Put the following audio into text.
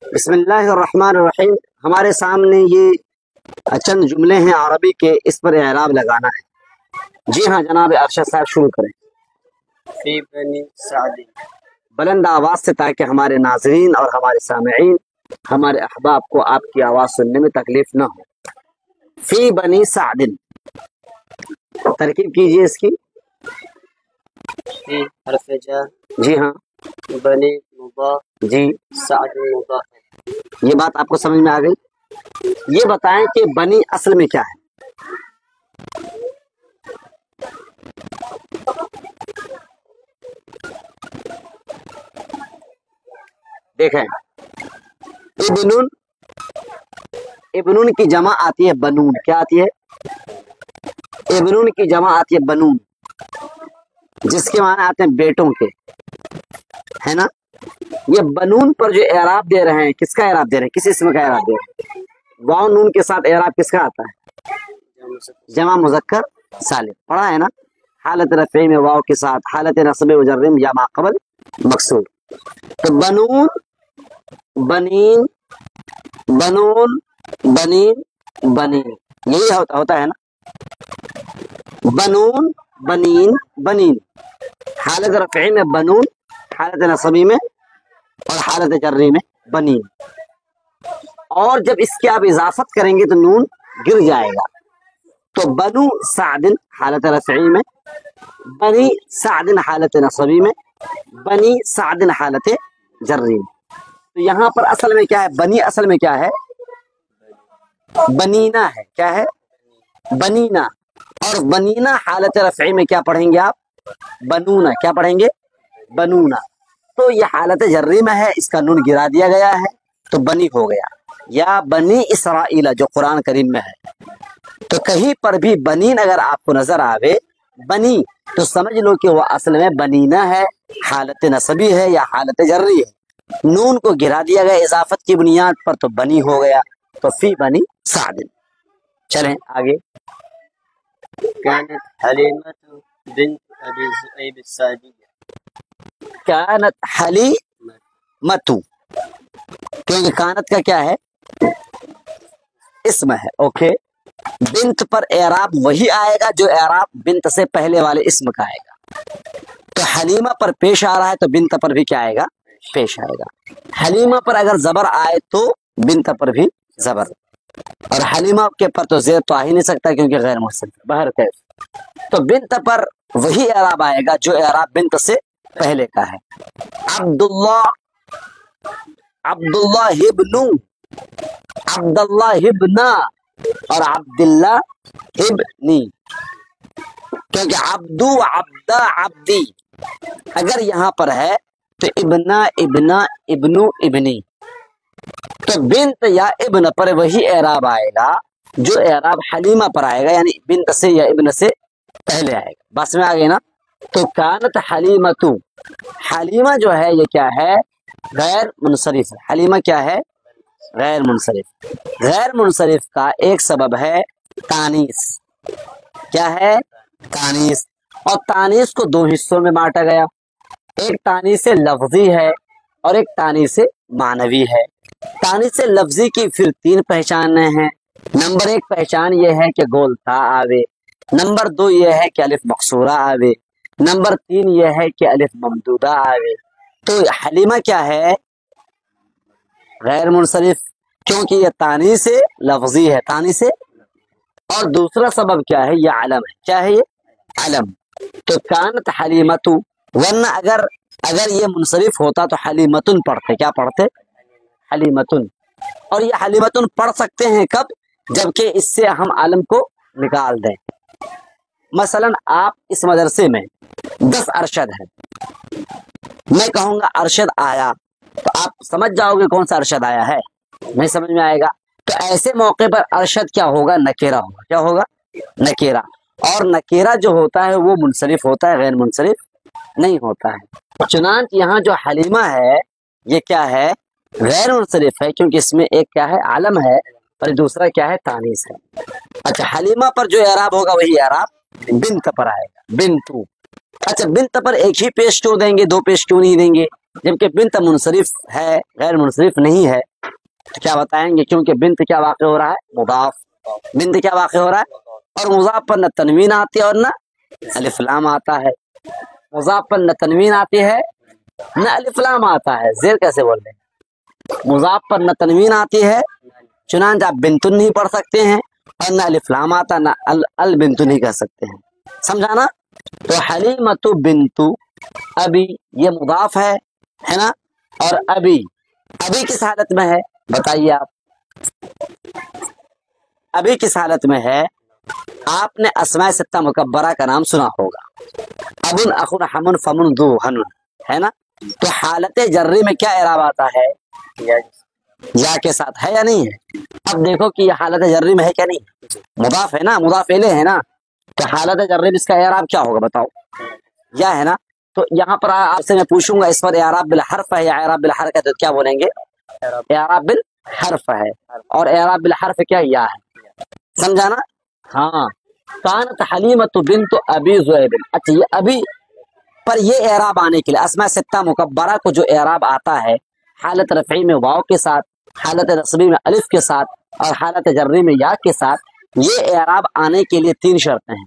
बिस्मिल्लाहिर्रहमानिर्रहीम। हमारे सामने ये चंद जुमले हैं अरबी के, इस पर एराब लगाना है। जी हाँ जनाब अरशद साहब शुरू करें। फी बनी साद, बुलंद आवाज से, ताकि हमारे नाजरीन और हमारे सामईन, हमारे अहबाब को आपकी आवाज सुनने में तकलीफ न हो। फी बनी सादिन, तरकीब कीजिए इसकी। फी हरफ जार, जी हाँ बनी मुदाफ, जी, साद मुदाफ। ये बात आपको समझ में आ गई। ये बताएं कि बनी असल में क्या है। देखें, इब्नुन, इब्नुन की जमा आती है बनून। क्या आती है? इब्नुन की जमा आती है बनून, जिसके माने आते हैं बेटों के, है ना। ये बनून पर जो एराब दे रहे हैं, किसका एराब दे रहे हैं? किस इसम का एराब दे रहे हैं? वाव नून के साथ एराब किसका आता है? जमा मुजक्कर सालिम। पढ़ा है ना। हालत रफ़ी में वाव के साथ, हालत नस्ब व जर्र में या माक़बल मकसूर। तो बनून, बनीन, बनून, बनीन, बनीन, यही होता है ना। बनून, बनीन, बनीन। हालत रफ़ी में बनून, हालत नस्बी में और हालत जर्री में बनीन। और जब इसकी आप इजाफत करेंगे तो नून गिर जाएगा। तो बनु सादिन हालत रफ़ी में, बनी सादिन हालत नस्बी में, बनी सादिन हालत जर्री में। तो यहाँ पर असल में क्या है? बनी असल में क्या है? बनीना है। क्या है? बनीना। और बनीना हालत रफ़ी में क्या पढ़ेंगे आप? बनूना। क्या पढ़ेंगे? बनूना। तो ये हालत जर्री में है, इसका नून गिरा दिया गया है तो बनी हो गया। या बनी इसराइल जो कुरान करीम में है। तो कहीं पर भी बनीन अगर आपको नजर आवे बनी, तो समझ लो कि वह असल में बनीना है, हालत नसबी है या हालत जर्री है। नून को गिरा दिया गया इजाफत की बुनियाद पर, तो बनी हो गया। तो फी बनी सादिन। चलें आगे। कानत हलीमतु बिन्त अबी ज़ुऐब सादिया, कानत हलीमतु, क्योंकि कानत का क्या है? इसम है। ओके। बिन्त पर एराब वही आएगा जो एराब बिन्त से पहले वाले इसम का आएगा। तो हलीमा पर पेश आ रहा है तो बिन्त पर भी क्या आएगा? पेश आएगा। हलीमा पर अगर जबर आए तो बिन्त पर भी जबर, और हलीमा के पर तो जेर तो आ ही नहीं सकता क्योंकि गैर मुहसन बाहर कैफ। तो बिन्त पर वही एराब आएगा जो एराब बिन्त से पहले का है। अब्दुल्ला, अब्दुल्ला हिब्नु, अब्दुल्ला हिब्ना और अब्दुल्ला हिब्नी, क्योंकि अब्दू, अब्दा, अब्दी अगर यहाँ पर है तो इब्ना, इब्ना, इब्नु, इब्नी। तो बिन्त या इब्न पर वही एराब आएगा जो एराब हलीमा पर आएगा, यानी बिन्त से या इब्न से पहले आएगा। बस में आ गए ना। तो कानत हलीमतु, हलीमा जो है ये क्या है? गैर मुनसरिफ। हलीमा क्या है? गैर मुनसरिफ। गैर मुनसरिफ का एक सबब है तानीस। क्या है? तानीस। और तानीस को दो हिस्सों में बांटा गया। एक तानीस लफ्जी है और एक तानीस मानवी है। तानीस लफ्जी की फिर तीन पहचानें हैं। नंबर एक पहचान यह है कि गोलता आवे। नंबर दो यह है कि अलिफ मकसूरा आवे। नंबर तीन यह है कि अलिफ ममदूदा आवे। तो हलीमा क्या है? गैर मुनसरिफ, क्योंकि ये तानी से लफ्जी है, तानी से। और दूसरा सबब क्या है? ये अलम है। क्या है? ये अलम। तो कानत हलीमतु, वरना अगर ये मुनसरिफ होता तो हलीमतुन पढ़ते। क्या पढ़ते? हलीमतुन। और ये हलीमतुन पढ़ सकते हैं कब? जबकि इससे हम अलम को निकाल दें। मसलन आप इस मदरसे में 10 अरशद है, मैं कहूंगा अरशद आया, तो आप समझ जाओगे कौन सा अरशद आया है, नहीं समझ में आएगा। तो ऐसे मौके पर अरशद क्या होगा? नकेरा होगा। क्या होगा? नकेरा। और नकेरा जो होता है वो मुनसरिफ होता है, गैर मुनसरिफ नहीं होता है। चुनांच यहाँ जो हलीमा है ये क्या है? गैर मुनसरिफ है, क्योंकि इसमें एक क्या है? आलम है, और दूसरा क्या है? तानीस है। अच्छा, हलीमा पर जो एराब होगा वही एराब बिन्त पर आएगा। बिन्तु, اچھا بنت پر ایک ہی پیش کیوں دیں گے, دو پیش کیوں نہیں دیں گے, جبکہ بنت منصرف ہے غیر منصرف نہیں ہے؟ تو کیا بتائیں گے, کیونکہ بنت کیا واقع ہو رہا ہے, مضاف. بنت کیا واقع ہو رہا ہے, اور مضاف پر نہ تنوین آتی ہے اور نہ الف لام آتا ہے. مضاف پر نہ تنوین آتی ہے نہ الف لام آتا ہے. زیر کیسے بول رہے ہیں, مضاف پر نہ تنوین آتی ہے, چنانچہ آپ بنتن نہیں پڑھ سکتے ہیں, اور نہ الف لام آتا نہ البنت نہیں کہہ سکتے ہیں. سمجھا نا؟ تو حلیمۃ بنت ابی یہ مضاف ہے نا, اور ابی ابھی کس حالت میں ہے بتائیے آپ, ابھی کس حالت میں ہے؟ آپ نے اسماء ستہ مکبرہ کا نام سنا ہوگا, ابن اخن حمن فمن ذو ہن, ہے نا؟ تو حالت جری میں کیا اعراب آتا ہے, یا کے ساتھ, ہے یا نہیں ہے؟ اب دیکھو کہ یہ حالت جری میں ہے کیا نہیں, مضاف ہے نا, مضاف الیہ ہے نا, تو حالت جری میں اس کا اعراب کیا ہوگا بتاؤ, یا ہے نا؟ تو یہاں پر آپ سے میں پوچھوں گا اس پر اعراب بالحرف ہے یا اعراب بالحرکت, تو کیا بولیں گے؟ اعراب بالحرف ہے, اور اعراب بالحرف کیا یا ہے, سمجھا نا؟ ہاں. کانت حلیمۃ بنت ابی ذؤیب, اچھا یہ ابھی پر یہ اعراب آنے کے لیے اسماء ستہ مکبرہ کو جو اعراب آتا ہے حالت رفعی میں واو کے ساتھ, حالت نصبی میں الف کے ساتھ, اور حالت جری میں یا کے ساتھ, یہ اعراب آنے کے لیے تین شرطیں ہیں.